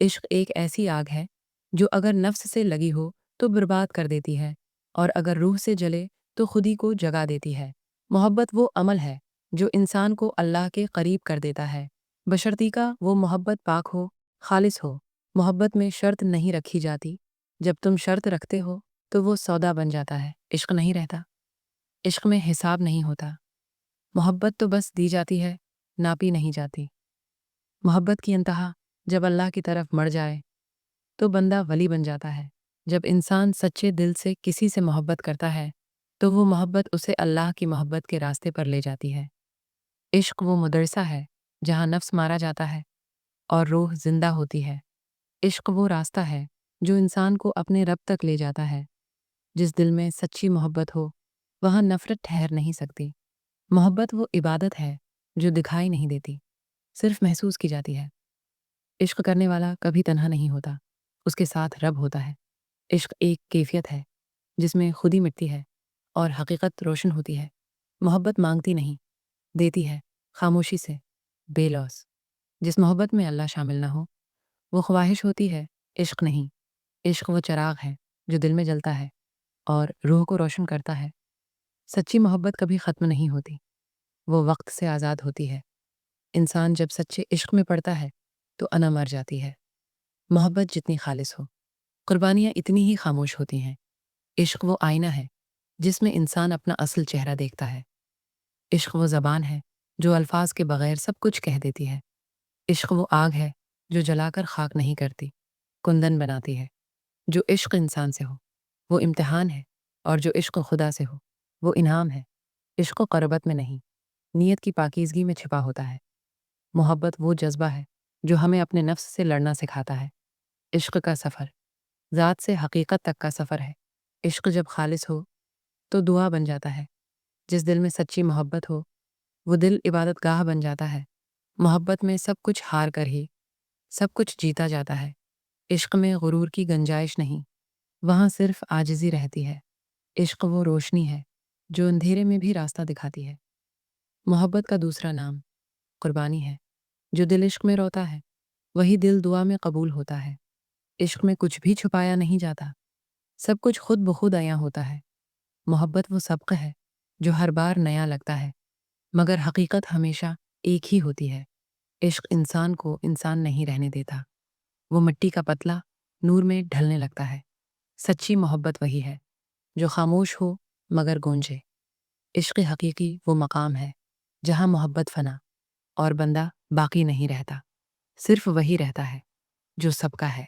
عشق ایک ایسی آگ ہے جو اگر نفس سے لگی ہو تو برباد کر دیتی ہے، اور اگر روح سے جلے تو خودی کو جگا دیتی ہے۔ محبت وہ عمل ہے جو انسان کو اللہ کے قریب کر دیتا ہے، بشرطیکہ وہ محبت پاک ہو، خالص ہو۔ محبت میں شرط نہیں رکھی جاتی، جب تم شرط رکھتے ہو تو وہ سودا بن جاتا ہے، عشق نہیں رہتا۔ عشق میں حساب نہیں ہوتا، محبت تو بس دی جاتی ہے، ناپی نہیں جاتی۔ محبت کی انتہا جب اللہ کی طرف مڑ جائے تو بندہ ولی بن جاتا ہے۔ جب انسان سچے دل سے کسی سے محبت کرتا ہے تو وہ محبت اسے اللہ کی محبت کے راستے پر لے جاتی ہے۔ عشق وہ مدرسہ ہے جہاں نفس مارا جاتا ہے اور روح زندہ ہوتی ہے۔ عشق وہ راستہ ہے جو انسان کو اپنے رب تک لے جاتا ہے۔ جس دل میں سچی محبت ہو وہاں نفرت ٹھہر نہیں سکتی۔ محبت وہ عبادت ہے جو دکھائی نہیں دیتی، صرف محسوس کی جاتی ہے۔ عشق کرنے والا کبھی تنہا نہیں ہوتا، اس کے ساتھ رب ہوتا ہے۔ عشق ایک کیفیت ہے جس میں خودی مٹتی ہے اور حقیقت روشن ہوتی ہے۔ محبت مانگتی نہیں، دیتی ہے، خاموشی سے، بے لوث۔ جس محبت میں اللہ شامل نہ ہو وہ خواہش ہوتی ہے، عشق نہیں۔ عشق وہ چراغ ہے جو دل میں جلتا ہے اور روح کو روشن کرتا ہے۔ سچی محبت کبھی ختم نہیں ہوتی، وہ وقت سے آزاد ہوتی ہے۔ انسان جب سچے عشق میں پڑتا ہے تو انا مر جاتی ہے۔ محبت جتنی خالص ہو، قربانیاں اتنی ہی خاموش ہوتی ہیں۔ عشق وہ آئینہ ہے جس میں انسان اپنا اصل چہرہ دیکھتا ہے۔ عشق وہ زبان ہے جو الفاظ کے بغیر سب کچھ کہہ دیتی ہے۔ عشق وہ آگ ہے جو جلا کر خاک نہیں کرتی، کندن بناتی ہے۔ جو عشق انسان سے ہو وہ امتحان ہے، اور جو عشق خدا سے ہو وہ انعام ہے۔ عشق و قربت میں نہیں، نیت کی پاکیزگی میں چھپا ہوتا ہے۔ محبت وہ جذبہ ہے جو ہمیں اپنے نفس سے لڑنا سکھاتا ہے۔ عشق کا سفر ذات سے حقیقت تک کا سفر ہے۔ عشق جب خالص ہو تو دعا بن جاتا ہے۔ جس دل میں سچی محبت ہو وہ دل عبادت گاہ بن جاتا ہے۔ محبت میں سب کچھ ہار کر ہی سب کچھ جیتا جاتا ہے۔ عشق میں غرور کی گنجائش نہیں، وہاں صرف عاجزی رہتی ہے۔ عشق وہ روشنی ہے جو اندھیرے میں بھی راستہ دکھاتی ہے۔ محبت کا دوسرا نام قربانی ہے۔ جو دل عشق میں روتا ہے وہی دل دعا میں قبول ہوتا ہے۔ عشق میں کچھ بھی چھپایا نہیں جاتا، سب کچھ خود بخود عیاں ہوتا ہے۔ محبت وہ سبق ہے جو ہر بار نیا لگتا ہے، مگر حقیقت ہمیشہ ایک ہی ہوتی ہے۔ عشق انسان کو انسان نہیں رہنے دیتا، وہ مٹی کا پتلا نور میں ڈھلنے لگتا ہے۔ سچی محبت وہی ہے جو خاموش ہو مگر گونجے۔ عشق حقیقی وہ مقام ہے جہاں محبت فنا اور بندہ باقی نہیں رہتا، صرف وہی رہتا ہے جو سب کا ہے۔